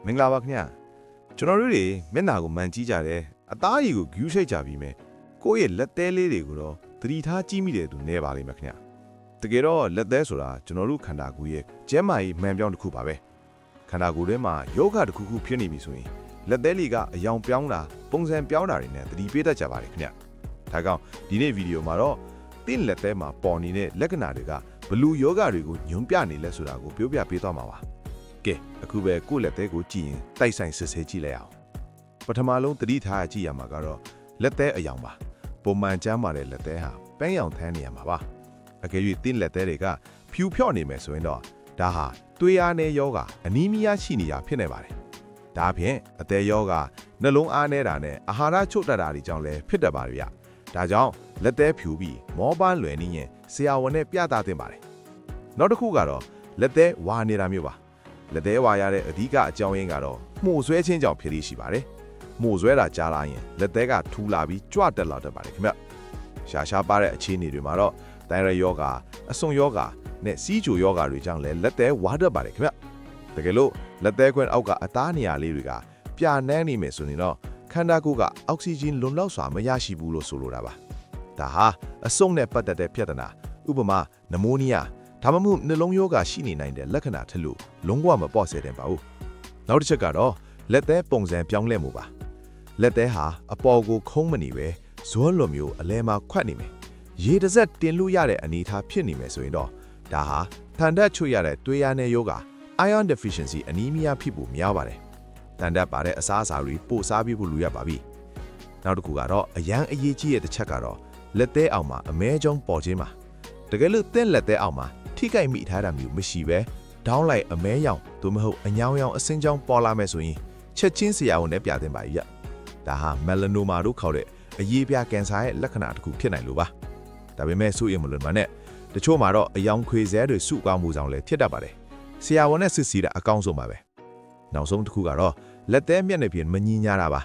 မင်္ဂလာပါခင်ဗျာကျွန်တော်တို့တွေမျက်နှာကိုမှန်ကြည့်ကြတယ်အသားရည်ကိုဂူးရှိတ်ကြပြီးမယ်ကိုယ့်ရဲ့လက်သေးလေးတွေကိုတော့သတိထားကြည့်မိတယ်သူနေပါလိမ့်မယ်ခင်ဗျာတကယ်တော့လက်သေးဆိုတာကျွန်တော်တို့ခန္ဓာကိုယ်ရဲ့ကျန်းမာရေးမှန်ပြောင်းတစ်ခုပါပဲခန္ဓာကိုယ်ထဲမှာယောဂတစ်ခုခုဖြစ်နေပြီဆိုရင်လက်သေးလေးကအယောင်ပြောင်းတာပုံစံပြောင်းတာတွေနဲ့သတိပေးတတ်ကြပါတယ်ခင်ဗျာဒါကြောင့်ဒီနေ့ဗီဒီယိုမှာတော့တင်းလက်သေးမှာပေါ်နေတဲ့လက္ခဏာတွေကဘလူယောဂတွေကိုညွှန်ပြနေလဲဆိုတာကိုပြောပြပေးသွားမှာပါကဲအခုပဲကိုယ့်လက်သေးကိုကြည့်ရင်တိုက်ဆိုင်စစ်ဆေးကြည့်လိုက်အောင်ပထမဆုံးသတိထားကြည့်ရမှာကတော့လက်သေးအယောင်ပါပုံမှန်ကျမ်းမာတဲ့လက်သေးဟာပန်းရောင်ထမ်းနေရမှာပါအကယ်၍တင်းလက်သေးတွေကဖြူဖြော့နေမယ်ဆိုရင်တော့ဒါဟာသွေးအားနည်းယောဂအနီးမီးယားရှိနေတာဖြစ်နေပါတယ်ဒါအပြင်အသေးယောဂနှလုံးအားနည်းတာနဲ့အာဟာရချို့တက်တာတွေကြောင့်လည်းဖြစ်တတ်ပါတယ်ဗျဒါကြောင့်လက်သေးဖြူပြီးမောပန်းလွယ်နေရင်ဆရာဝန်နဲ့ပြသသင့်ပါတယ်နောက်တစ်ခုကတော့လက်သေးဝါနေတာမျိုးပါလက်သေးဝါရတဲ့အဓိကအကြောင်းရင်းကတော့မှုဆွဲခြင်းကြောင့်ဖြစ်ရရှိပါတယ်။မှုဆွဲတာကြားလာရင်လက်သေးကထူလာပြီးကြွတက်လာတတ်ပါတယ်ခင်ဗျ။ရှားပါတဲ့အခြေအနေတွေမှာတော့တိုင်ရယောဂအဆုံယောဂနဲ့စီးချိုယောဂတွေကြောင့်လည်းလက်သေးဝါတတ်ပါတယ်ခင်ဗျ။တကယ်လို့လက်သေးခွန်းအောက်ကအသားနေရာလေးတွေကပြာနှမ်းနေမယ်ဆိုရင်တော့ခန္ဓာကိုယ်ကအောက်ဆီဂျင်လုံလောက်စွာမရရှိဘူးလို့ဆိုလိုတာပါ။ဒါဟာအဆုံနဲ့ပတ်သက်တဲ့ပြဿနာဥပမာနမိုးနီးယားဒါမှမဟုတ်နှလုံးယောဂရှိနေနိုင်တဲ့လက္ခဏာထက်လို့လုံးဝမပေါ့စေတဲ့ပါဘူးနောက်တစ်ချက်ကတော့လက်သေးပုံစံပြောင်းလဲမှုပါလက်သေးဟာအပေါ်ကိုခုံးမနေပဲဇွဲလိုမျိုးအလဲမှာခွတ်နေမယ်ရေတစ်စက်တင်လို့ရတဲ့အနေအထားဖြစ်နေမယ်ဆိုရင်တော့ဒါဟာထန်တက်ချွတ်ရတဲ့သွေးရတဲ့ယောဂ iron deficiency အနီးမီးယားဖြစ်ဖို့များပါတယ်ထန်တက်ပါတဲ့အစားအစာတွေပို့စားပြီးဖို့လိုရပါပြီနောက်တစ်ခုကတော့အရန်အရေးကြီးတဲ့တစ်ချက်ကတော့လက်သေးအောင်မှာအမဲကျုံပေါ်ခြင်းပါတကယ်လို့တဲ့လက်သေးအောင်မှာထိခိုက်မိထားတာမျိုးမရှိပဲဒေါင်းလိုက်အမဲရောင်သို့မဟုတ်အညောင်ရောင်အစင်းကြောင်းပေါ်လာမယ်ဆိုရင်ချက်ချင်းဆရာဝန်နဲ့ပြသင်ပါရဒါဟာ melanoma တို့ခေါ်တဲ့အရေးပြကင်ဆာရဲ့လက္ခဏာတစ်ခုဖြစ်နိုင်လို့ပါဒါပေမဲ့စိုးရိမ်မလွန်ပါနဲ့တချို့မှာတော့အယောင်ခွေစဲတွေစုကောင်းမှုကြောင့်လည်းဖြစ်တတ်ပါတယ်ဆရာဝန်နဲ့စစ်ဆေးတာအကောင်းဆုံးပါပဲနောက်ဆုံးတစ်ခုကတော့လက်သေးမျက်နှာပြင်မညီညာတာပါ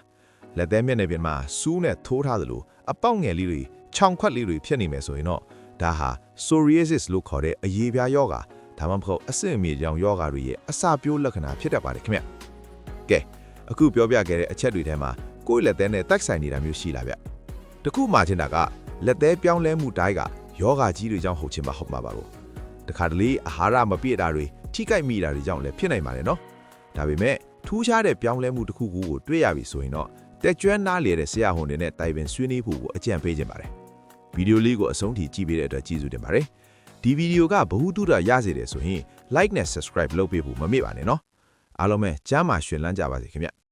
လက်သေးမျက်နှာပြင်မှာစူးနဲ့ထိုးထားသလိုအပေါက်ငယ်လေးတွေခြောင်ခွက်လေးတွေဖြစ်နေမယ်ဆိုရင်တော့ဒါဟာ psoriasis လို့ခေါ်တဲ့အရေးပြားယောဂဒါမှမဟုတ်အဆင့်အမြင့်ကြောင့်ယောဂတွေရဲ့အစာပြိုးလက္ခဏာဖြစ်တတ်ပါတယ်ခင်ဗျ။ကဲအခုပြောပြခဲ့တဲ့အချက်တွေထဲမှာကိုယ့်လက်သေးနဲ့တိုက်ဆိုင်နေတာမျိုးရှိလားဗျ။တခုမှချင်းတာကလက်သေးပြောင်းလဲမှုတိုင်းကယောဂကြီးတွေကြောင့်ဟုတ်ချင်မှဟုတ်မှာပါလို့။တခါတလေအာဟာရမပြည့်တာတွေထိခိုက်မိတာတွေကြောင့်လည်းဖြစ်နိုင်ပါတယ်နော်။ဒါပေမဲ့ထူးခြားတဲ့ပြောင်းလဲမှုတစ်ခုခုကိုတွေ့ရပြီဆိုရင်တော့တက်ကျွမ်းနားလေတဲ့ဆရာဝန်တွေနဲ့တိုင်ပင်ဆွေးနွေးဖို့ကိုအကြံပေးခြင်းပါတယ်။ဗီဒီယိုလေးကိုအဆုံးထိကြည့်ပေးတဲ့အတွက်ကျေးဇူးတင်ပါတယ်။ဒီဗီဒီယိုကဘ ഹു တုဒရစေတယ်ဆိုရင် like နဲ့ subscribe လုပ်ပေးဖို့မမေ့ပါနဲ့နော်။အားလုံးပဲကျမ်းမာရွှင်လန်းကြပါစေခင်ဗျ။